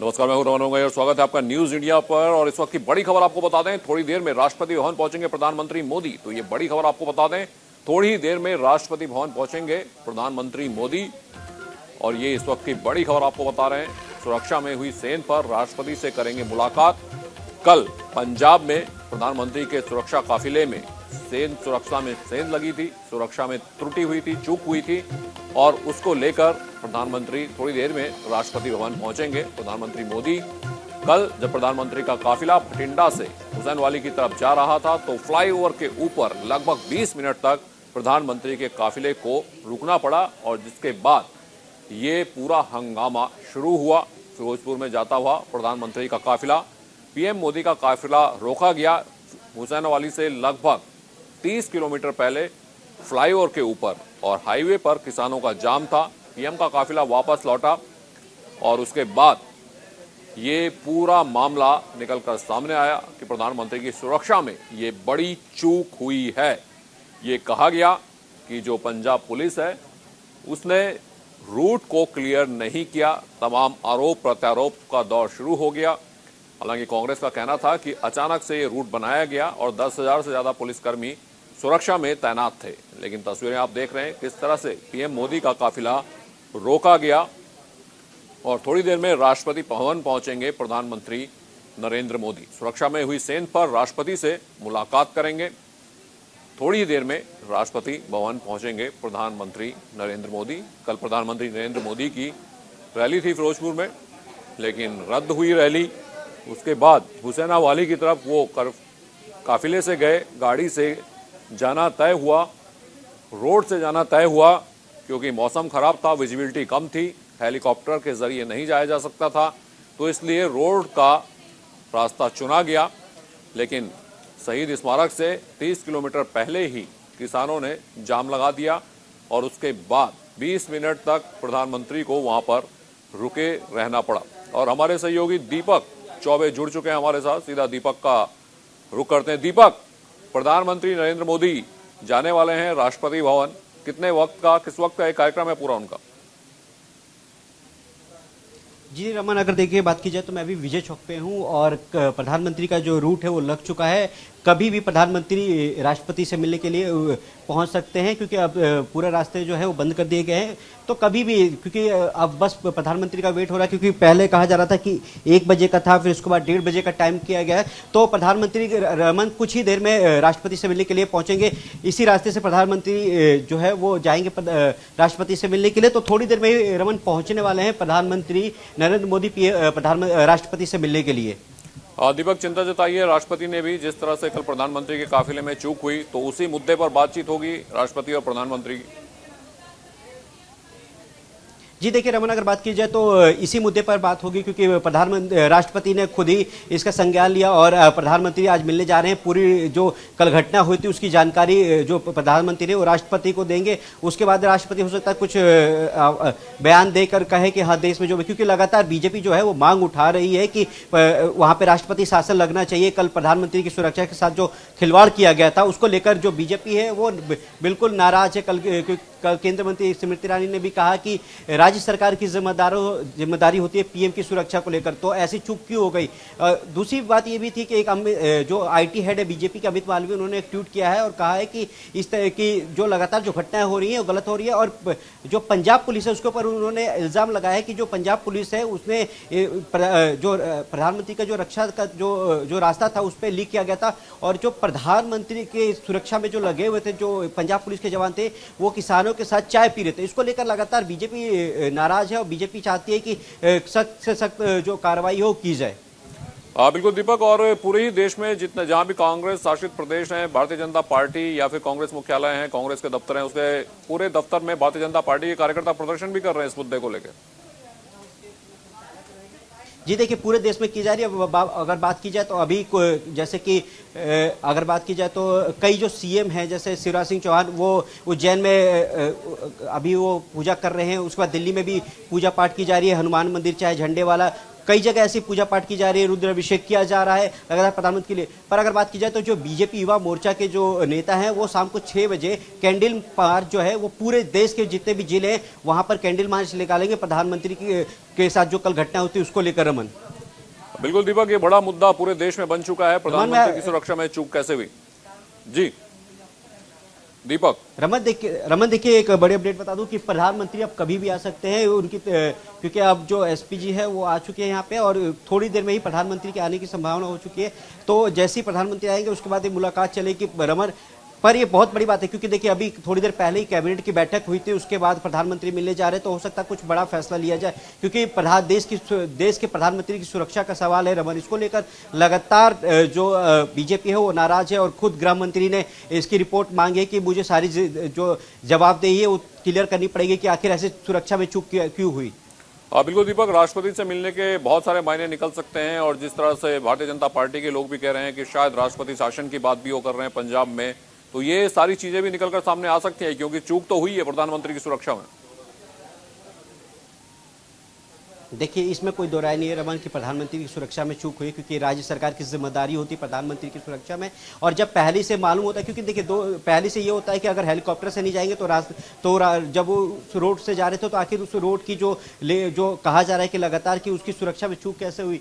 नमस्कार, मैं हूं रमन होंगे और स्वागत है आपका न्यूज इंडिया पर। और इस वक्त की बड़ी खबर आपको बता दें, थोड़ी देर में राष्ट्रपति भवन पहुंचेंगे प्रधानमंत्री मोदी। तो ये बड़ी खबर आपको बता दें, थोड़ी ही देर में राष्ट्रपति भवन पहुंचेंगे प्रधानमंत्री मोदी। और ये इस वक्त की बड़ी खबर आपको बता रहे हैं, सुरक्षा में हुई सेंध पर राष्ट्रपति से करेंगे मुलाकात। कल पंजाब में प्रधानमंत्री के सुरक्षा काफिले में सुरक्षा में सेंध लगी थी, सुरक्षा में त्रुटि हुई थी, चूक हुई थी और उसको लेकर प्रधानमंत्री थोड़ी देर में राष्ट्रपति भवन पहुंचेंगे प्रधानमंत्री मोदी। कल जब प्रधानमंत्री का काफिला भटिंडा से हुसैनवाली की तरफ जा रहा था तो फ्लाईओवर के ऊपर लगभग 20 मिनट तक प्रधानमंत्री के काफिले को रुकना पड़ा और जिसके बाद ये पूरा हंगामा शुरू हुआ। फिरोजपुर में जाता हुआ प्रधानमंत्री का काफिला, पीएम मोदी का काफिला रोका गया हुसैनवाली से लगभग 30 किलोमीटर पहले फ्लाईओवर के ऊपर और हाईवे पर किसानों का जाम था। पीएम का काफिला वापस लौटा और उसके बाद ये पूरा मामला निकलकर सामने आया कि प्रधानमंत्री की सुरक्षा में ये बड़ी चूक हुई है। ये कहा गया कि जो पंजाब पुलिस है उसने रूट को क्लियर नहीं किया। तमाम आरोप प्रत्यारोप का दौर शुरू हो गया। हालांकि कांग्रेस का कहना था कि अचानक से ये रूट बनाया गया और 10,000 से ज्यादा पुलिसकर्मी सुरक्षा में तैनात थे। लेकिन तस्वीरें आप देख रहे हैं किस तरह से पीएम मोदी का काफिला रोका गया और थोड़ी देर में राष्ट्रपति भवन पहुंचेंगे प्रधानमंत्री नरेंद्र मोदी। सुरक्षा में हुई सेंध पर राष्ट्रपति से मुलाकात करेंगे। थोड़ी ही देर में राष्ट्रपति भवन पहुंचेंगे प्रधानमंत्री नरेंद्र मोदी। कल प्रधानमंत्री नरेंद्र मोदी की रैली थी फिरोजपुर में, लेकिन रद्द हुई रैली। उसके बाद हुसैनावाली की तरफ वो काफिले से गए, गाड़ी से जाना तय हुआ, रोड से जाना तय हुआ क्योंकि मौसम खराब था, विजिबिलिटी कम थी, हेलीकॉप्टर के जरिए नहीं जाया जा सकता था, तो इसलिए रोड का रास्ता चुना गया। लेकिन शहीद स्मारक से 30 किलोमीटर पहले ही किसानों ने जाम लगा दिया और उसके बाद 20 मिनट तक प्रधानमंत्री को वहां पर रुके रहना पड़ा। और हमारे सहयोगी दीपक चौबे जुड़ चुके हैं हमारे साथ, सीधा दीपक का रुख करते हैं। दीपक, प्रधानमंत्री नरेंद्र मोदी जाने वाले हैं राष्ट्रपति भवन, कितने वक्त का, किस वक्त का एक कार्यक्रम है पूरा उनका? जी रमन, अगर देखिए बात की जाए तो मैं अभी विजय चौक पे हूँ और प्रधानमंत्री का जो रूट है वो लग चुका है। कभी भी प्रधानमंत्री राष्ट्रपति से मिलने के लिए पहुंच सकते हैं क्योंकि अब पूरे रास्ते जो है वो बंद कर दिए गए हैं। तो कभी भी, क्योंकि अब बस प्रधानमंत्री का वेट हो रहा है, क्योंकि पहले कहा जा रहा था कि 1 बजे का था, फिर उसके बाद 1:30 बजे का टाइम किया गया है। तो प्रधानमंत्री रमन कुछ ही देर में राष्ट्रपति से मिलने के लिए पहुंचेंगे। इसी रास्ते से प्रधानमंत्री जो है वो जाएंगे राष्ट्रपति से मिलने के लिए। तो थोड़ी देर में रमन पहुंचने वाले हैं प्रधानमंत्री नरेंद्र मोदी राष्ट्रपति से मिलने के लिए। दीपक, चिंता जताइए, राष्ट्रपति ने भी जिस तरह से कल प्रधानमंत्री के काफिले में चूक हुई तो उसी मुद्दे पर बातचीत होगी राष्ट्रपति और प्रधानमंत्री की। जी देखिए रमन, अगर बात की जाए तो इसी मुद्दे पर बात होगी क्योंकि राष्ट्रपति ने खुद ही इसका संज्ञान लिया और प्रधानमंत्री आज मिलने जा रहे हैं। पूरी जो कल घटना हुई थी उसकी जानकारी जो प्रधानमंत्री ने वो राष्ट्रपति को देंगे। उसके बाद राष्ट्रपति हो सकता है कुछ बयान देकर कहे कि हाँ देश में जो, क्योंकि लगातार बीजेपी जो है वो मांग उठा रही है कि वहाँ पे राष्ट्रपति शासन लगना चाहिए। कल प्रधानमंत्री की सुरक्षा के साथ जो खिलवाड़ किया गया था उसको लेकर जो बीजेपी है वो बिल्कुल नाराज है। कल केंद्रीय मंत्री स्मृति ईरानी ने भी कहा कि राज्य सरकार की जिम्मेदारी होती है पीएम की सुरक्षा को लेकर, तो ऐसी चूक क्यों हो गई। दूसरी बात ये भी थी कि एक जो आईटी हेड है बीजेपी के अमित मालवीय, उन्होंने एक ट्वीट किया है और कहा है कि इस तरह की जो लगातार जो घटनाएं हो रही हैं वो गलत हो रही है। और जो पंजाब पुलिस है उसके ऊपर उन्होंने इल्जाम लगाया है कि जो पंजाब पुलिस है उसने जो प्रधानमंत्री का जो रक्षा का जो रास्ता था उस पर लीक किया गया था और जो प्रधानमंत्री के सुरक्षा में जो लगे हुए थे जो पंजाब पुलिस के जवान थे वो किसानों के साथ चाय पी रहे थे। इसको लेकर लगातार बीजेपी नाराज है और बीजेपी चाहती है कि सख्त से सख्त जो कार्रवाई हो की जाए। बिल्कुल दीपक, और पूरे ही देश में जितने जहां भी कांग्रेस शासित प्रदेश हैं, भारतीय जनता पार्टी या फिर कांग्रेस मुख्यालय हैं, कांग्रेस के दफ्तर हैं, उसके पूरे दफ्तर में भारतीय जनता पार्टी के कार्यकर्ता प्रदर्शन भी कर रहे हैं इस मुद्दे को लेकर। जी देखिए पूरे देश में की जा रही है। अगर बात की जाए तो अभी जैसे कि अगर बात की जाए तो कई जो सीएम हैं जैसे शिवराज सिंह चौहान वो उज्जैन में अभी वो पूजा कर रहे हैं। उसके बाद दिल्ली में भी पूजा पाठ की जा रही है, हनुमान मंदिर चाहे झंडे वाला कई जगह ऐसी पूजा पाठ की जा रही है, रुद्राभिषेक किया जा रहा है लगातार प्रधानमंत्री के लिए। पर अगर बात की जाए तो जो बीजेपी युवा मोर्चा के जो नेता हैं वो शाम को 6 बजे कैंडल मार्च जो है वो पूरे देश के जितने भी जिले हैं वहां पर कैंडल मार्च निकालेंगे प्रधानमंत्री के साथ जो कल घटना होती है उसको लेकर। रमन, बिल्कुल दीपक, ये बड़ा मुद्दा पूरे देश में बन चुका है, प्रधानमंत्री की सुरक्षा में चूक कैसे हुई। जी दीपक। रमन देखिए एक बड़ी अपडेट बता दूं कि प्रधानमंत्री अब कभी भी आ सकते हैं उनकी, क्योंकि अब जो एसपीजी है वो आ चुके हैं यहाँ पे और थोड़ी देर में ही प्रधानमंत्री के आने की संभावना हो चुकी है। तो जैसे ही प्रधानमंत्री आएंगे उसके बाद ये मुलाकात चलेगी। रमन, पर ये बहुत बड़ी बात है क्योंकि देखिए अभी थोड़ी देर पहले ही कैबिनेट की बैठक हुई थी, उसके बाद प्रधानमंत्री मिलने जा रहे हैं, तो हो सकता है कुछ बड़ा फैसला लिया जाए क्योंकि देश के प्रधानमंत्री की सुरक्षा का सवाल है। रमन, इसको लेकर लगातार जो बीजेपी है वो नाराज है और खुद गृह मंत्री ने इसकी रिपोर्ट मांगी है कि मुझे सारी जो जवाबदेही है वो क्लियर करनी पड़ेगी कि आखिर ऐसे सुरक्षा में चूक क्यों हुई। बिल्कुल दीपक, राष्ट्रपति से मिलने के बहुत सारे मायने निकल सकते हैं और जिस तरह से भारतीय जनता पार्टी के लोग भी कह रहे हैं कि शायद राष्ट्रपति शासन की बात भी वो कर रहे हैं पंजाब में, तो ये सारी चीजें भी निकलकर सामने आ सकती हैं क्योंकि चूक तो हुई है प्रधानमंत्री की सुरक्षा में। देखिए इसमें कोई दो राय नहीं है रमन कि प्रधानमंत्री की सुरक्षा में चूक हुई क्योंकि राज्य सरकार की जिम्मेदारी होती है प्रधानमंत्री की सुरक्षा में। और जब पहले से मालूम होता है, क्योंकि देखिए पहले से ये होता है कि अगर हेलीकॉप्टर से नहीं जाएंगे तो जब वो उस रोड से जा रहे थे तो आखिर उस रोड की जो कहा जा रहा है कि लगातार कि उसकी सुरक्षा में चूक कैसे हुई,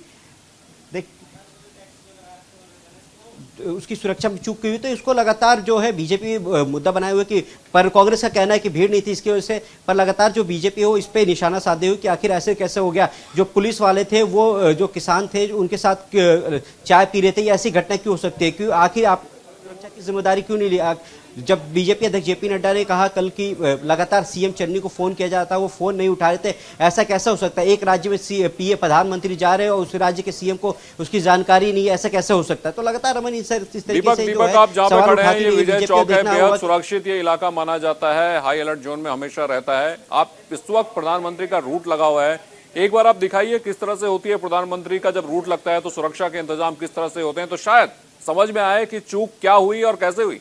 उसकी सुरक्षा में चूक हुई, तो इसको लगातार जो है बीजेपी मुद्दा बनाए हुए कि, पर कांग्रेस का कहना है कि भीड़ नहीं थी इसकी वजह से, पर लगातार जो बीजेपी हो इस पे निशाना साधे हुए कि आखिर ऐसे कैसे हो गया। जो पुलिस वाले थे वो जो किसान थे उनके साथ चाय पी रहे थे, ये ऐसी घटना क्यों हो सकती है, क्यों आखिर आप सुरक्षा की जिम्मेदारी क्यों नहीं लिया। जब बीजेपी अध्यक्ष जेपी नड्डा ने कहा कल की लगातार सीएम चन्नी को फोन किया जाता है, वो फोन नहीं उठा रहे थे, ऐसा कैसा हो सकता है। एक राज्य में पीए प्रधानमंत्री जा रहे हैं और उस राज्य के सीएम को उसकी जानकारी नहीं है, ऐसा कैसे हो सकता है। तो लगातार रमन इस तरीके से दीपक आप जहां पे खड़े हैं ये विजय चौक है, बेहद सुरक्षित ये इलाका माना जाता है, हाई अलर्ट जोन में हमेशा रहता है। आप इस वक्त प्रधानमंत्री का रूट लगा हुआ है, एक बार आप दिखाइए किस तरह से होती है प्रधानमंत्री का जब रूट लगता है तो सुरक्षा के इंतजाम किस तरह से होते हैं, तो शायद समझ में आए कि चूक क्या हुई और कैसे हुई।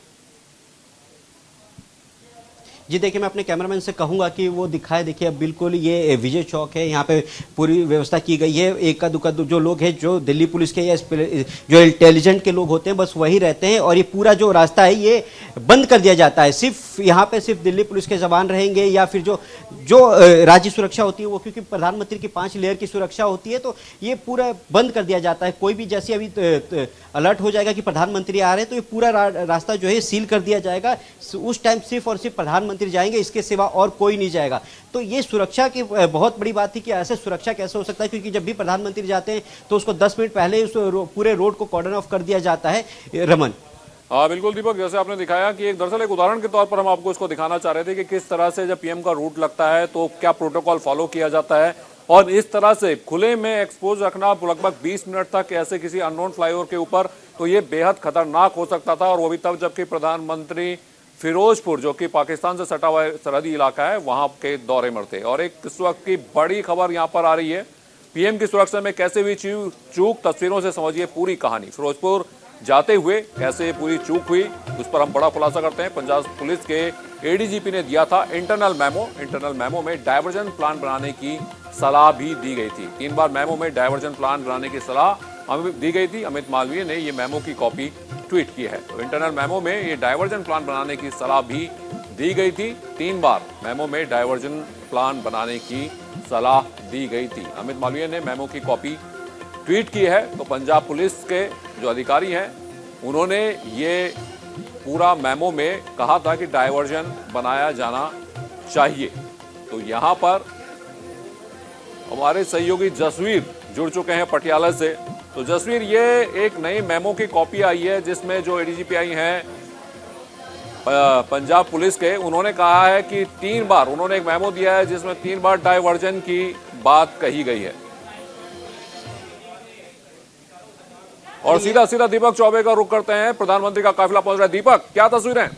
जी देखिए मैं अपने कैमरामैन से कहूंगा कि वो दिखाए। देखिए अब बिल्कुल ये विजय चौक है, यहाँ पे पूरी व्यवस्था की गई है। एक दुक्का जो लोग हैं जो दिल्ली पुलिस के या जो इंटेलिजेंट के लोग होते हैं बस वही रहते हैं और ये पूरा जो रास्ता है ये बंद कर दिया जाता है। सिर्फ यहाँ पे सिर्फ दिल्ली पुलिस के जवान रहेंगे या फिर जो राज्य सुरक्षा होती है वो, क्योंकि प्रधानमंत्री की 5 लेयर की सुरक्षा होती है तो ये पूरा बंद कर दिया जाता है। कोई भी जैसे अभी अलर्ट हो जाएगा कि प्रधानमंत्री आ रहे हैं तो ये पूरा रास्ता जो है सील कर दिया जाएगा। उस टाइम सिर्फ और सिर्फ प्रधानमंत्री जाएंगे, इसके सिवा और कोई नहीं जाएगा। तो ये सुरक्षा की बहुत बड़ी बात थी कि ऐसे सुरक्षा कैसे हो सकता है, क्योंकि जब भी प्रधानमंत्री जाते हैं तो उसको 10 मिनट पहले उस पूरे रोड को कॉर्डन ऑफ कर दिया जाता है। रमन, हाँ बिल्कुल दीपक, जैसे आपने दिखाया कि दरअसल एक उदाहरण के तौर पर हम आपको इसको दिखाना चाह रहे थे कि किस तरह से जब पीएम का रूट लगता है तो क्या प्रोटोकॉल फॉलो किया जाता है और इस तरह से खुले में एक्सपोज रखना लगभग 20 मिनट तक ऐसे किसी अननोन फ्लाईओवर के ऊपर, तो ये बेहद खतरनाक हो सकता था। और वो भी तब जबकि प्रधानमंत्री फिरोजपुर जो कि पाकिस्तान से सटा हुआ सरहदी इलाका है वहां के दौरे में थे। और एक इस वक्त की बड़ी खबर यहां पर आ रही है, पीएम की सुरक्षा में कैसे हुई चूक, तस्वीरों से समझिए पूरी कहानी। फिरोजपुर जाते हुए कैसे पूरी चूक हुई उस पर हम बड़ा खुलासा करते हैं। पंजाब पुलिस के एडीजीपी ने दिया था इंटरनल मेमो में डायवर्जन प्लान बनाने की सलाह भी दी गई थी। 3 बार मेमो में डायवर्जन प्लान बनाने की सलाह दी गई थी। अमित मालवीय ने ये मेमो की कॉपी ट्वीट की है। तो इंटरनल मेमो में ये डायवर्जन प्लान बनाने की सलाह भी दी गई थी। 3 बार मेमो में डायवर्जन प्लान बनाने की सलाह दी गई थी। अमित मालवीय ने मेमो की कॉपी ट्वीट की है। तो पंजाब पुलिस के जो अधिकारी हैं उन्होंने ये पूरा मेमो में कहा था कि डायवर्जन बनाया जाना चाहिए। तो यहां पर हमारे सहयोगी जसवीर जुड़ चुके हैं पटियाला से। तो जसवीर, ये एक नई मेमो की कॉपी आई है जिसमें जो एडीजीपी आई हैं पंजाब पुलिस के, उन्होंने कहा है कि 3 बार उन्होंने एक मेमो दिया है जिसमें 3 बार डायवर्जन की बात कही गई है। और सीधा सीधा दीपक चौबे का रुख करते हैं, प्रधानमंत्री का काफिला पहुंच रहा है। दीपक, क्या तस्वीरें हैं?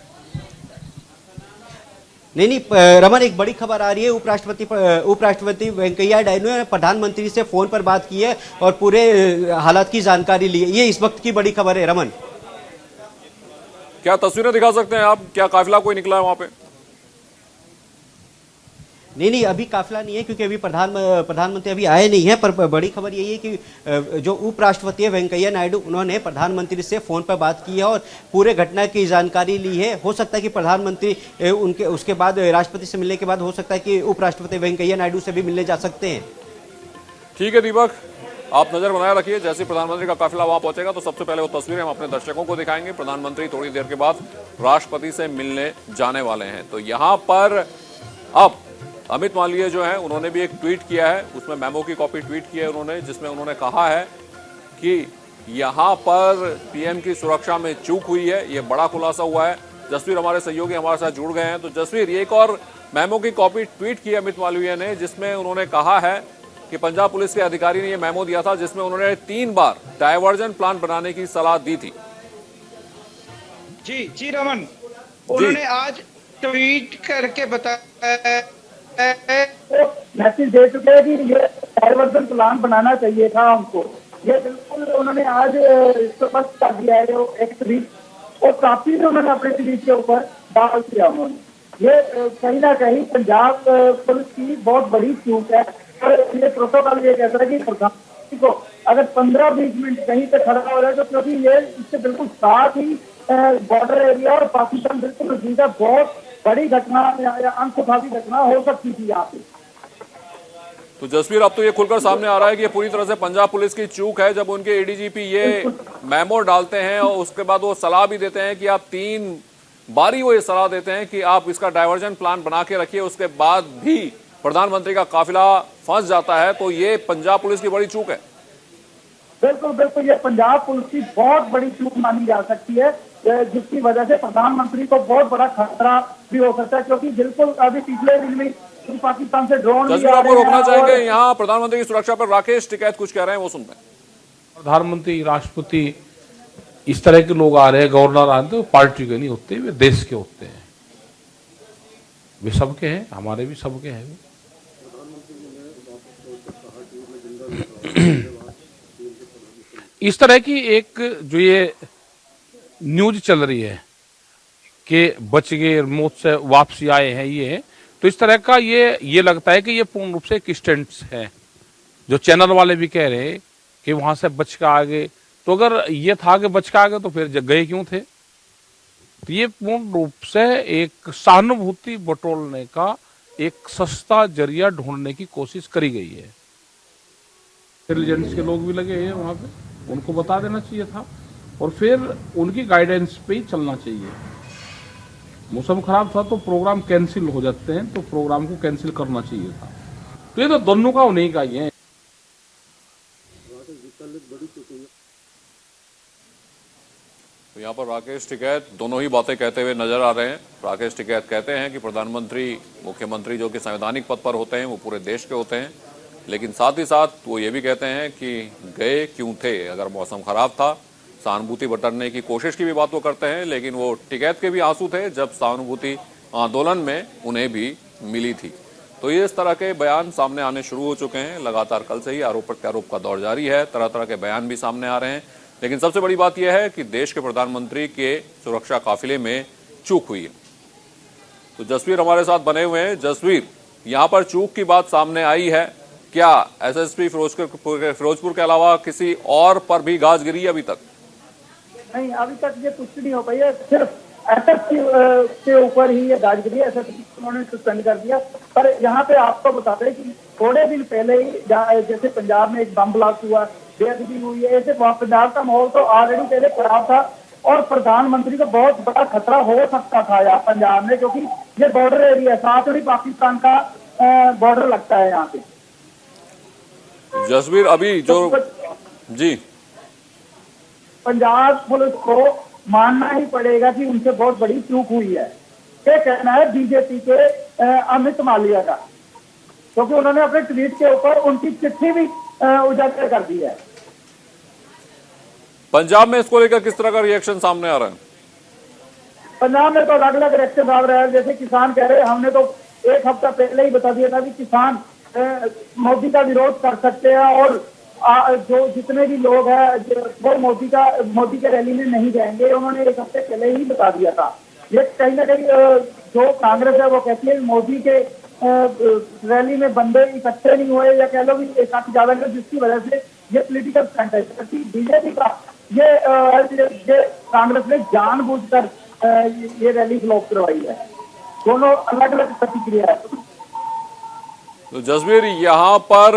नहीं रमन, एक बड़ी खबर आ रही है। उपराष्ट्रपति वेंकैया नायडू ने प्रधानमंत्री से फोन पर बात की है और पूरे हालात की जानकारी ली है। ये इस वक्त की बड़ी खबर है। रमन, क्या तस्वीरें दिखा सकते हैं आप? क्या काफिला कोई निकला है वहां पे? नहीं, अभी काफिला नहीं है, क्योंकि अभी प्रधानमंत्री अभी आए नहीं है। पर बड़ी खबर यही है कि जो उपराष्ट्रपति है वेंकैया नायडू, उन्होंने प्रधानमंत्री से फोन पर बात की है और पूरे घटना की जानकारी ली है। हो सकता है कि प्रधानमंत्री उनके उसके बाद राष्ट्रपति से मिलने के बाद हो सकता है कि उपराष्ट्रपति वेंकैया नायडू से भी मिलने जा सकते हैं। ठीक है दीपक, आप नजर बनाए रखिए, जैसे प्रधानमंत्री का काफिला वहां पहुंचेगा तो सबसे पहले वो तस्वीरें हम अपने दर्शकों को दिखाएंगे। प्रधानमंत्री थोड़ी देर के बाद राष्ट्रपति से मिलने जाने वाले हैं। तो यहां पर अब अमित मालवीय जो है उन्होंने भी एक ट्वीट किया है, उसमें मेमो की कॉपी ट्वीट की है उन्होंने, जिसमें उन्होंने कहा है कि यहां पर पीएम की सुरक्षा में चूक हुई है। यह बड़ा खुलासा हुआ है। जसवीर हमारे सहयोगी हमारे साथ जुड़ गए हैं। तो जसवीर, एक और मेमो की कॉपी ट्वीट की अमित मालवीय ने, जिसमें उन्होंने कहा है कि पंजाब पुलिस के अधिकारी ने यह मेमो दिया था जिसमें उन्होंने 3 बार डायवर्जन प्लान बनाने की सलाह दी थी। जी रमन, उन्होंने आज ट्वीट करके बताया, मैसेज दे चुके हैं कि ये डायवर्जन प्लान बनाना चाहिए था उनको। ये बिल्कुल उन्होंने आज स्पष्ट कर दिया है जो एक ट्वीट, और काफी उन्होंने अपने ट्वीट के ऊपर डाल दिया उन्होंने। ये कहीं ना कहीं पंजाब पुलिस की बहुत बड़ी चूक है। और ये प्रोटोकॉल ये कहता है कि प्रधानमंत्री को अगर 15-20 मिनट कहीं पे खड़ा हो रहा है तो, क्योंकि ये इससे बिल्कुल साथ ही बॉर्डर एरिया और पाकिस्तान बिल्कुल नजदीक, बहुत बड़ी घटना या अनसुखावी घटना हो सकती थी यहाँ पे। तो जसवीर, अब तो ये खुलकर सामने आ रहा है कि ये पूरी तरह से पंजाब पुलिस की चूक है, जब उनके एडीजीपी ये मेमो डालते हैं और उसके बाद वो सलाह भी देते हैं कि आप 3 बारी वो ये सलाह देते हैं कि आप इसका डायवर्जन प्लान बना के रखिए, उसके बाद भी प्रधानमंत्री का काफिला फंस जाता है। तो ये पंजाब पुलिस की बड़ी चूक है। बिल्कुल, ये पंजाब पुलिस की बहुत बड़ी चूक मानी जा सकती है, जिसकी वजह से प्रधानमंत्री को बहुत बड़ा खतरा भी हो सकता है। क्योंकि बिल्कुल अभी पिछले दिन में पाकिस्तान से ड्रोन आपको रोकना चाहेंगे यहाँ प्रधानमंत्री की सुरक्षा पर राकेश टिकैत कुछ कह रहे हैं, वो सुनते हैं। प्रधानमंत्री, राष्ट्रपति, इस तरह के लोग आ रहे हैं, गवर्नर आ रहे हैं, पार्टी के नहीं होते, वे देश के होते हैं। वे सबके हैं, हमारे भी सबके हैं। इस तरह की एक जो ये न्यूज चल रही है कि बच गए, मौत से वापसी आए हैं, ये तो इस तरह का ये लगता है कि ये पूर्ण रूप से एक स्टंट्स है। जो चैनल वाले भी कह रहे हैं कि वहां से बच के आ गए, तो अगर ये था कि बच के आ गए तो फिर गए क्यों थे? तो ये पूर्ण रूप से एक सहानुभूति बटोरने का एक सस्ता जरिया ढूंढने की कोशिश करी गई है। इंटेलिजेंस के लोग भी लगे हैं वहां पे, उनको बता देना चाहिए था और फिर उनकी गाइडेंस पे ही चलना चाहिए। मौसम खराब था तो प्रोग्राम कैंसिल हो जाते हैं, तो प्रोग्राम को कैंसिल करना चाहिए था। तो ये तो दोनों का उन्हीं का ही है। तो यहाँ पर राकेश टिकैत दोनों ही बातें कहते हुए नजर आ रहे हैं। राकेश टिकैत कहते हैं कि प्रधानमंत्री, मुख्यमंत्री जो कि संवैधानिक पद पर होते हैं वो पूरे देश के होते हैं, लेकिन साथ ही साथ वो ये भी कहते हैं कि गए क्यों थे? अगर मौसम खराब था, सहानुभूति बटरने की कोशिश की भी बात वो करते हैं, लेकिन वो टिकैत के भी आंसू थे जब सहानुभूति आंदोलन में उन्हें भी मिली थी। तो ये इस तरह के बयान सामने आने शुरू हो चुके हैं। लगातार कल से ही आरोप प्रत्यारोप का दौर जारी है, तरह तरह के बयान भी सामने आ रहे हैं। लेकिन सबसे बड़ी बात यह है कि देश के प्रधानमंत्री के सुरक्षा काफिले में चूक हुई है। तो जसवीर हमारे साथ बने हुए हैं। जसवीर, यहाँ पर चूक की बात सामने आई है, क्या एसएसपी फिरोजपुर के अलावा किसी और पर भी गाज गिरी अभी तक? नहीं, अभी तक ये पुष्टि नहीं हो पाई है। सिर्फ एसएसपी के ऊपर ही ये गाज गिरी है, एसएसपी उन्होंने सस्पेंड कर दिया। पर यहाँ पे आपको बता दें कि थोड़े दिन पहले ही जैसे पंजाब में एक बम ब्लास्ट हुआ, बेअदबी हुई है, ऐसे पंजाब का माहौल तो ऑलरेडी पहले खराब था और प्रधानमंत्री को बहुत बड़ा खतरा हो सकता था यहाँ पंजाब में, क्योंकि ये बॉर्डर एरिया, साथ ही पाकिस्तान का बॉर्डर लगता है यहाँ पे। जसवीर, अभी जो जी पंजाब पुलिस को मानना ही पड़ेगा कि उनसे बहुत बड़ी चूक हुई है। ये कहना है बीजेपी के अमित मालवीय का, क्योंकि उन्होंने अपने ट्वीट के ऊपर उनकी चिट्ठी भी उजागर कर दी है। पंजाब में इसको लेकर किस तरह का रिएक्शन सामने आ रहा है? पंजाब में तो अलग अलग रिएक्शन आ रहा है। जैसे किसान कह रहे हैं, हमने तो 1 हफ्ता पहले ही बता दिया था कि किसान मोदी का विरोध कर सकते हैं और जो जितने भी लोग हैं वो मोदी के रैली में नहीं जाएंगे। उन्होंने 1 हफ्ते पहले ही बता दिया था। ये कहीं ना कहीं जो कांग्रेस है वो कहती है मोदी के रैली में बंदे इकट्ठे नहीं हुए या कह लो कि काफी ज्यादा, जिसकी वजह से ये पॉलिटिकल स्टंट है। बीजेपी का ये कांग्रेस ने जानबूझकर ये रैली फ्लॉप करवाई है। दोनों अलग अलग प्रतिक्रिया है। तो जसवीर, यहाँ पर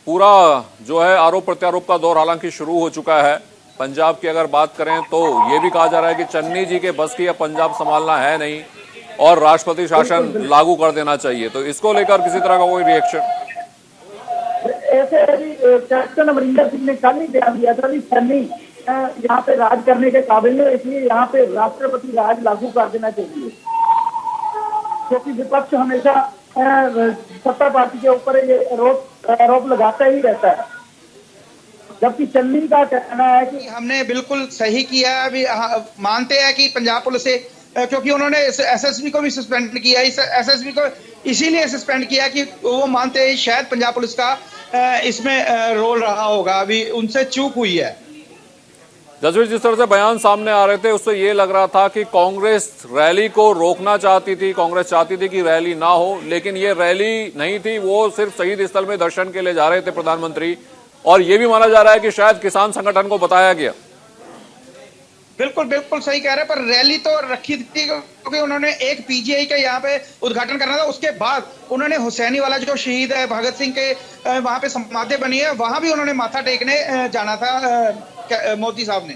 पूरा जो है आरोप प्रत्यारोप का दौर हालांकि शुरू हो चुका है। पंजाब की अगर बात करें तो ये भी कहा जा रहा है कि चन्नी जी के बस की अब पंजाब संभालना है नहीं और राष्ट्रपति शासन लागू कर देना चाहिए। तो इसको लेकर किसी तरह का कोई रिएक्शन? ऐसे अभी कैप्टन अमरिंदर सिंह ने कल ही बयान दिया था कि चन्नी यहाँ पे राज करने के काबिल है, इसलिए यहाँ पे राष्ट्रपति राज लागू कर देना चाहिए। क्योंकि विपक्ष हमेशा सत्ता पार्टी के ऊपर ये आरोप लगाता ही रहता है, जबकि चन्नी का कहना है कि हमने बिल्कुल सही किया। अभी मानते हैं कि पंजाब पुलिस से, क्योंकि उन्होंने एसएसबी को भी सस्पेंड किया, इस एसएसबी को इसीलिए सस्पेंड किया कि वो मानते हैं शायद पंजाब पुलिस का इसमें रोल रहा होगा, अभी उनसे चूक हुई है। जसवीर, जिस तरह से बयान सामने आ रहे थे उससे ये लग रहा था कि कांग्रेस रैली को रोकना चाहती थी, कांग्रेस चाहती थी कि रैली ना हो, लेकिन ये रैली नहीं थी, वो सिर्फ शहीद स्थल में दर्शन के लिए जा रहे थे प्रधानमंत्री। और ये भी माना जा रहा है कि शायद किसान संगठन को बताया गया। बिल्कुल बिल्कुल सही कह रहे हैं, पर रैली तो रखी थी क्योंकि उन्होंने एक पीजीआई का यहाँ पे उद्घाटन करना था। उसके बाद उन्होंने हुसैनी वाला जो शहीद है भगत सिंह के वहां पे समाधि बनी है, वहां भी उन्होंने माथा टेकने जाना था मोदी साहब ने।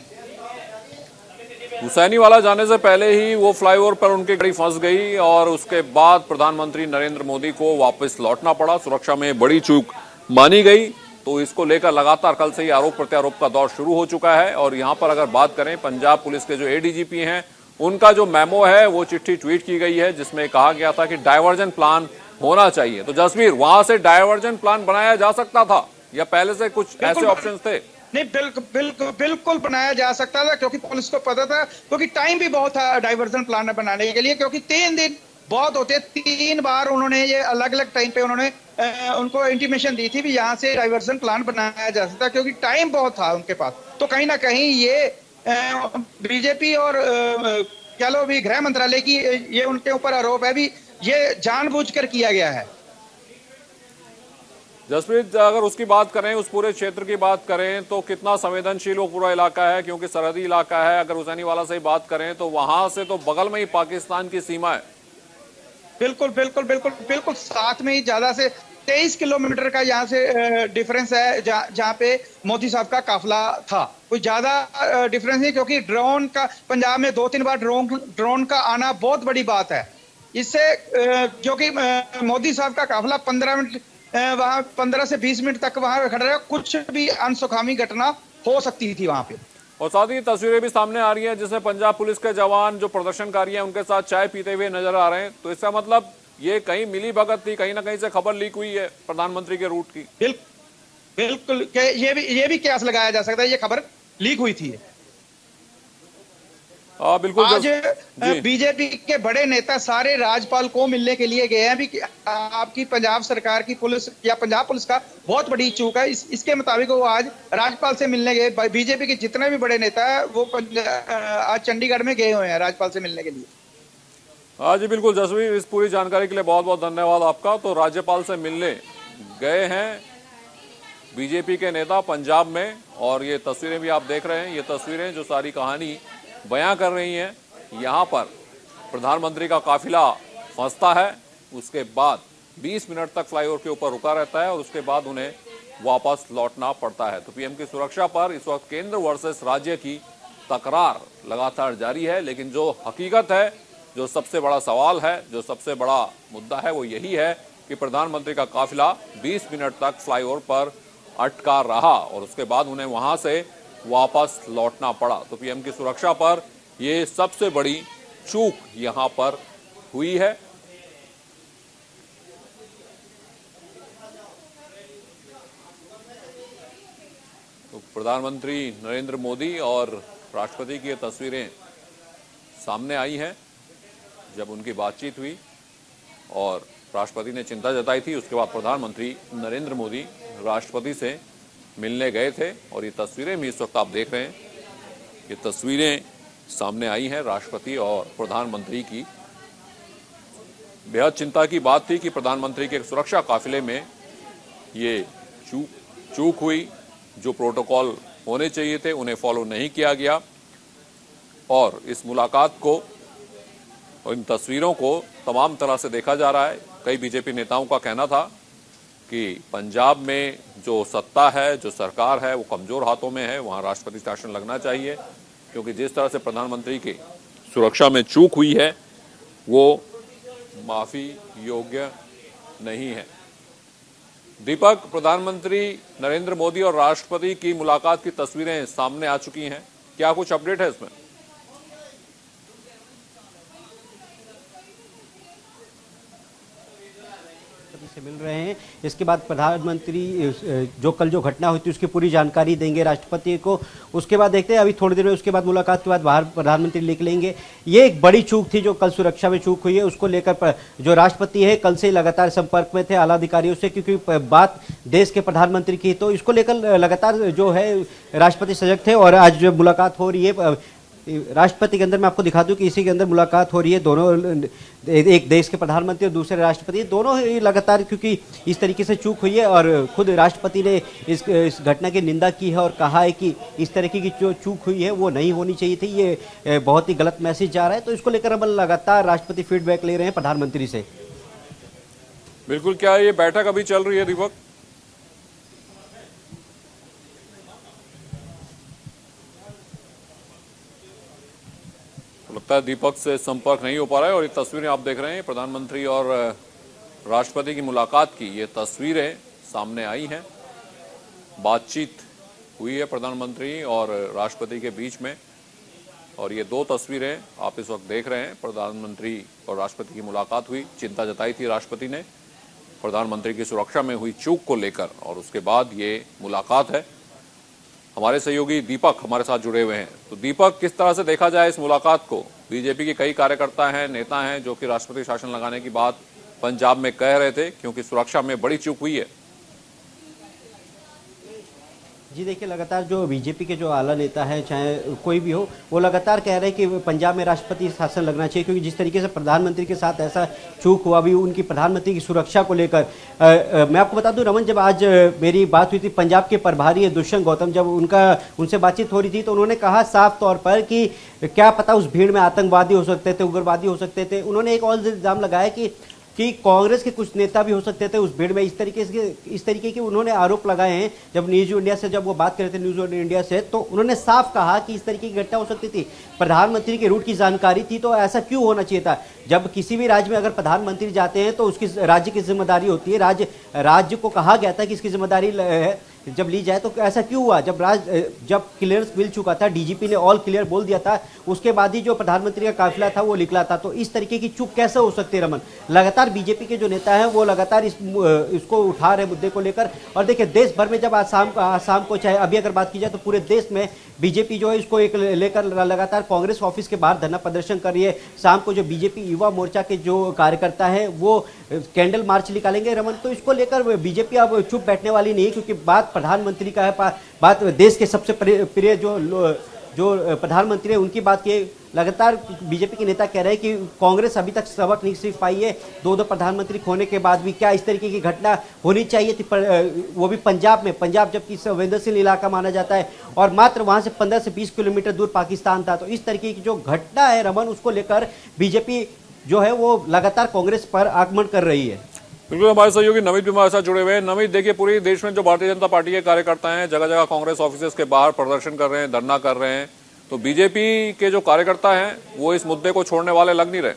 हुसैनी वाला जाने से पहले ही वो फ्लाईओवर पर उनकी गाड़ी फंस गई और उसके बाद प्रधानमंत्री नरेंद्र मोदी को वापस लौटना पड़ा। सुरक्षा में बड़ी चूक मानी गई। तो इसको लेकर लगातार कल से ही आरोप प्रत्यारोप का दौर शुरू हो चुका है। और यहां पर अगर बात करें पंजाब पुलिस के जो एडीजीपी हैं, उनका जो मेमो है वो चिट्ठी ट्वीट की गई है जिसमें कहा गया था कि डायवर्जन प्लान होना चाहिए। तो जसवीर, वहां से डायवर्जन प्लान बनाया जा सकता था या पहले से कुछ ऐसे ऑप्शंस थे? नहीं, बिल्कुल बनाया जा सकता था, क्योंकि पुलिस को पता था, क्योंकि टाइम भी बहुत था डाइवर्जन प्लान बनाने के लिए, क्योंकि 3 दिन बहुत होते। 3 बार उन्होंने ये अलग अलग टाइम पे उन्होंने उनको इंटीमेशन दी थी भी यहाँ से डाइवर्जन प्लान बनाया जा सकता, क्योंकि टाइम बहुत था उनके पास। तो कहीं ना कहीं ये बीजेपी और कह लो भी गृह मंत्रालय की ये उनके ऊपर आरोप है भी, ये जानबूझकर किया गया है। जसप्रीत, अगर उसकी बात करें, उस पूरे क्षेत्र की बात करें तो कितना संवेदनशील वो पूरा इलाका है, क्योंकि सरहदी इलाका है। अगर हुसैनी वाला से बात करें तो वहां से तो बगल में ही पाकिस्तान की सीमा है। बिल्कुल साथ में ही ज्यादा से 23 किलोमीटर का यहाँ से डिफरेंस है जहाँ पे मोदी साहब का काफिला था। कोई ज्यादा डिफरेंस नहीं, क्योंकि ड्रोन का पंजाब में 2-3 बार ड्रोन का आना बहुत बड़ी बात है। इससे जो कि मोदी साहब का काफिला 15 मिनट वहां 15 से 20 मिनट तक वहां खड़ा रहा, कुछ भी अनसुखामी घटना हो सकती थी वहां पे। और साथ ही तस्वीरें भी सामने आ रही हैं जिसमें पंजाब पुलिस के जवान जो प्रदर्शनकारी हैं उनके साथ चाय पीते हुए नजर आ रहे हैं। तो इसका मतलब ये कहीं मिली भगत थी, कहीं ना कहीं से खबर लीक हुई है प्रधानमंत्री के रूट की। बिल्कुल ये भी कयास लगाया जा सकता है, ये खबर लीक हुई थी। बिल्कुल। आज बीजेपी के बड़े नेता सारे राज्यपाल को मिलने के लिए गए हैं भी, आपकी पंजाब सरकार की पुलिस या पंजाब पुलिस का बहुत बड़ी चूक है। इसके मुताबिक वो आज राज्यपाल से मिलने गए। बीजेपी के जितने भी बड़े नेता है वो आज चंडीगढ़ में गए हुए हैं राज्यपाल से मिलने के लिए। हाँ जी, बिल्कुल जसवीर, इस पूरी जानकारी के लिए बहुत बहुत धन्यवाद आपका। तो राज्यपाल से मिलने गए हैं बीजेपी के नेता पंजाब में, और ये तस्वीरें भी आप देख रहे हैं। ये तस्वीरें जो सारी कहानी बयां कर रही हैं, यहाँ पर प्रधानमंत्री का काफिला फंसता है, उसके बाद 20 मिनट तक फ्लाईओवर के ऊपर रुका रहता है और उसके बाद उन्हें वापस लौटना पड़ता है। तो पीएम की सुरक्षा पर इस वक्त केंद्र वर्सेस राज्य की तकरार लगातार जारी है। लेकिन जो हकीकत है, जो सबसे बड़ा सवाल है, जो सबसे बड़ा मुद्दा है, वो यही है कि प्रधानमंत्री का काफिला 20 मिनट तक फ्लाईओवर पर अटका रहा और उसके बाद उन्हें वहां से वापस लौटना पड़ा। तो पीएम की सुरक्षा पर यह सबसे बड़ी चूक यहां पर हुई है। तो प्रधानमंत्री नरेंद्र मोदी और राष्ट्रपति की ये तस्वीरें सामने आई हैं जब उनकी बातचीत हुई और राष्ट्रपति ने चिंता जताई थी। उसके बाद प्रधानमंत्री नरेंद्र मोदी राष्ट्रपति से मिलने गए थे और ये तस्वीरें भी इस वक्त आप देख रहे हैं। ये तस्वीरें सामने आई हैं राष्ट्रपति और प्रधानमंत्री की, बेहद चिंता की बात थी कि प्रधानमंत्री के सुरक्षा काफिले में ये चूक हुई। जो प्रोटोकॉल होने चाहिए थे उन्हें फॉलो नहीं किया गया और इस मुलाकात को और इन तस्वीरों को तमाम तरह से देखा जा रहा है। कई बीजेपी नेताओं का कहना था कि पंजाब में जो सत्ता है, जो सरकार है, वो कमजोर हाथों में है, वहां राष्ट्रपति शासन लगना चाहिए, क्योंकि जिस तरह से प्रधानमंत्री की सुरक्षा में चूक हुई है वो माफी योग्य नहीं है। दीपक, प्रधानमंत्री नरेंद्र मोदी और राष्ट्रपति की मुलाकात की तस्वीरें सामने आ चुकी हैं, क्या कुछ अपडेट है इसमें? से मिल रहे हैं। इसके बाद प्रधानमंत्री जो कल जो घटना हुई थी उसकी पूरी जानकारी देंगे राष्ट्रपति को। उसके बाद देखते हैं, अभी थोड़ी देर में उसके बाद मुलाकात के बाद बाहर प्रधानमंत्री निकलेंगे। ये एक बड़ी चूक थी जो कल सुरक्षा में चूक हुई है, उसको लेकर जो राष्ट्रपति है कल से लगातार संपर्क में थे आला अधिकारियों से, क्योंकि बात देश के प्रधानमंत्री की, तो इसको लेकर लगातार जो है राष्ट्रपति सजग थे। और आज जो मुलाकात हो रही है राष्ट्रपति के अंदर, मैं आपको दिखा दूं कि इसी के अंदर मुलाकात हो रही है। दोनों, एक देश के प्रधानमंत्री और दूसरे राष्ट्रपति, दोनों ही लगातार, क्योंकि इस तरीके से चूक हुई है और खुद राष्ट्रपति ने इस घटना की निंदा की है और कहा है कि इस तरीके की जो चूक हुई है वो नहीं होनी चाहिए थी, ये बहुत ही गलत मैसेज जा रहा है। तो इसको लेकर अब लगातार राष्ट्रपति फीडबैक ले रहे हैं प्रधानमंत्री से। बिल्कुल, क्या ये बैठक अभी चल रही है दीपक? लगता है दीपक से संपर्क नहीं हो पा रहा है और ये तस्वीरें आप देख रहे हैं प्रधानमंत्री और राष्ट्रपति की मुलाकात की, ये तस्वीरें सामने आई हैं। बातचीत हुई है प्रधानमंत्री और राष्ट्रपति के बीच में और ये दो तस्वीरें आप इस वक्त देख रहे हैं। प्रधानमंत्री और राष्ट्रपति की मुलाकात हुई, चिंता जताई थी राष्ट्रपति ने प्रधानमंत्री की सुरक्षा में हुई चूक को लेकर और उसके बाद ये मुलाकात है। हमारे सहयोगी दीपक हमारे साथ जुड़े हुए हैं। तो दीपक, किस तरह से देखा जाए इस मुलाकात को? बीजेपी के कई कार्यकर्ता हैं, नेता हैं जो कि राष्ट्रपति शासन लगाने की बात पंजाब में कह रहे थे क्योंकि सुरक्षा में बड़ी चूक हुई है। जी देखिए, लगातार जो बीजेपी के जो आला नेता है, चाहे कोई भी हो, वो लगातार कह रहे हैं कि पंजाब में राष्ट्रपति शासन लगना चाहिए, क्योंकि जिस तरीके से प्रधानमंत्री के साथ ऐसा चूक हुआ भी उनकी प्रधानमंत्री की सुरक्षा को लेकर। मैं आपको बता दूं रमन, जब आज मेरी बात हुई थी पंजाब के प्रभारी है दुष्यंत गौतम, जब उनसे बातचीत हो रही थी तो उन्होंने कहा साफ तौर पर कि क्या पता उस भीड़ में आतंकवादी हो सकते थे, उग्रवादी हो सकते थे। उन्होंने एक और इल्जाम लगाया कि कांग्रेस के कुछ नेता भी हो सकते थे उस भीड़ में। इस तरीके के उन्होंने आरोप लगाए हैं। जब न्यूज इंडिया से जब वो बात कर रहे थे न्यूज इंडिया से, तो उन्होंने साफ कहा कि इस तरीके की घटना हो सकती थी। प्रधानमंत्री के रूट की जानकारी थी तो ऐसा क्यों होना चाहिए था? जब किसी भी राज्य में अगर प्रधानमंत्री जाते हैं तो उसकी राज्य की जिम्मेदारी होती है। राज्य को कहा गया था कि इसकी जिम्मेदारी जब ली जाए, तो ऐसा क्यों हुआ? जब क्लियरेंस मिल चुका था, डीजीपी ने ऑल क्लियर बोल दिया था, उसके बाद ही जो प्रधानमंत्री का काफिला था वो निकला था। तो इस तरीके की चूक कैसे हो सकती है रमन? लगातार बीजेपी के जो नेता हैं वो लगातार इसको उठा रहे मुद्दे को लेकर। और देखिए, देश भर में जब आसाम को, चाहे अभी अगर बात की जाए तो पूरे देश में बीजेपी जो है इसको एक लेकर लगातार कांग्रेस ऑफिस के बाहर धरना प्रदर्शन कर रही है। शाम को जो बीजेपी युवा मोर्चा के जो कार्यकर्ता हैं वो कैंडल मार्च निकालेंगे रमन। तो इसको लेकर बीजेपी अब चुप बैठने वाली नहीं है, क्योंकि बात प्रधानमंत्री का है, बात देश के सबसे प्रिय जो प्रधानमंत्री है उनकी बात की। लगातार बीजेपी के नेता कह रहे हैं कि कांग्रेस अभी तक सबक नहीं सीख पाई है। दो प्रधानमंत्री खोने के बाद भी क्या इस तरीके की घटना होनी चाहिए थी, वो भी पंजाब में। पंजाब जबकि संवेदनशील इलाका माना जाता है और मात्र वहां से 15 से 20 किलोमीटर दूर पाकिस्तान था। तो इस तरीके की जो घटना है रमन, उसको लेकर बीजेपी जो है वो लगातार कांग्रेस पर आक्रमण कर रही है। बिल्कुल, हमारे सहयोगी नमित भी हमारे साथ जुड़े हुए हैं। नमित, देखिए पूरे देश में जो भारतीय जनता पार्टी के कार्यकर्ता हैं जगह जगह कांग्रेस ऑफिस के बाहर प्रदर्शन कर रहे हैं, धरना कर रहे हैं, तो बीजेपी के जो कार्यकर्ता हैं वो इस मुद्दे को छोड़ने वाले लग नहीं रहे।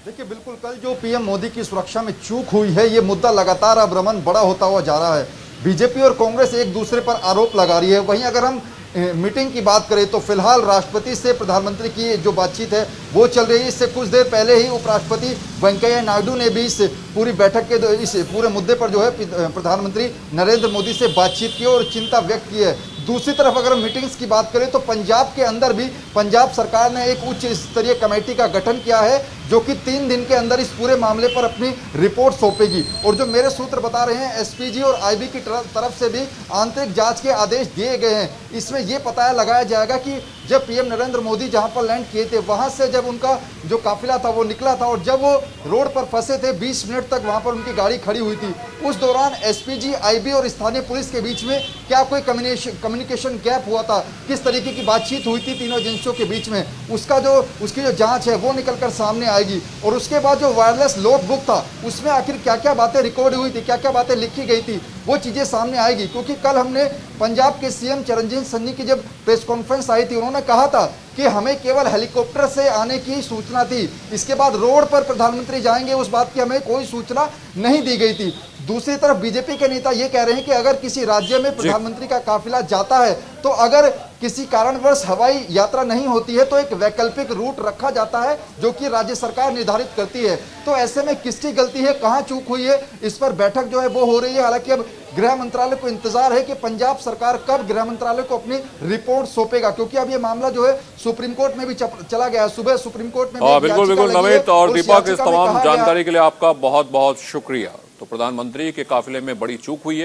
देखिए, बिल्कुल कल जो पीएम मोदी की सुरक्षा में चूक हुई है, ये मुद्दा लगातार अब रमन बड़ा होता हुआ जा रहा है। बीजेपी और कांग्रेस एक दूसरे पर आरोप लगा रही है। वहीं अगर हम मीटिंग की बात करें तो फिलहाल राष्ट्रपति से प्रधानमंत्री की जो बातचीत है वो चल रही है। इससे कुछ देर पहले ही उपराष्ट्रपति वेंकैया नायडू ने भी इस पूरी बैठक के इस पूरे मुद्दे पर जो है प्रधानमंत्री नरेंद्र मोदी से बातचीत की और चिंता व्यक्त की है। दूसरी तरफ अगर हम मीटिंग्स की बात करें तो पंजाब के अंदर भी पंजाब सरकार ने एक उच्च स्तरीय कमेटी का गठन किया है जो कि 3 दिन के अंदर इस पूरे मामले पर अपनी रिपोर्ट सौंपेगी। और जो मेरे सूत्र बता रहे हैं, एसपीजी और आईबी की तरफ से भी आंतरिक जांच के आदेश दिए गए हैं। इसमें यह पता लगाया जाएगा कि जब पीएम नरेंद्र मोदी जहां पर लैंड किए थे, वहां से जब उनका जो काफिला था वो निकला था और जब वो रोड पर फंसे थे, 20 मिनट तक वहां पर उनकी गाड़ी खड़ी हुई थी, उस दौरान एसपीजी, आईबी और स्थानीय पुलिस के बीच में क्या कोई कम्युनिकेशन गैप हुआ था, किस तरीके की बातचीत हुई थी तीनों एजेंसियों के बीच में, उसकी जो जांच है वो निकलकर सामने आएगी। और उसके बाद जो वायरलेस लॉग बुक था, उसमें आखिर क्या क्या बातें रिकॉर्ड हुई थी, क्या क्या बातें लिखी गई थी, वो चीजें सामने आएगी। क्योंकि कल हमने पंजाब के सीएम चरणजीत सन्नी की जब प्रेस कॉन्फ्रेंस आई थी, उन्होंने कहा था कि हमें केवल हेलीकॉप्टर से आने की सूचना थी, इसके बाद रोड पर प्रधानमंत्री जाएंगे उस बात की हमें कोई सूचना नहीं दी गई थी। दूसरी तरफ बीजेपी के नेता ये कह रहे हैं कि अगर किसी राज्य में प्रधानमंत्री का काफिला जाता है तो अगर किसी कारणवश हवाई यात्रा नहीं होती है तो एक वैकल्पिक रूट रखा जाता है जो कि राज्य सरकार निर्धारित करती है। तो ऐसे में किसकी गलती है, कहां चूक हुई है, इस पर बैठक जो है वो हो रही है। हालांकि अब गृह मंत्रालय को इंतजार है कि पंजाब सरकार कब गृह मंत्रालय को अपनी रिपोर्ट सौंपेगा, क्योंकि अब ये मामला जो है सुप्रीम कोर्ट में भी चला गया। सुबह सुप्रीम कोर्ट में बिल्कुल नमित और दीपक, इस तमाम जानकारी के लिए आपका बहुत बहुत शुक्रिया। तो प्रधानमंत्री के काफिले में बड़ी चूक हुई है।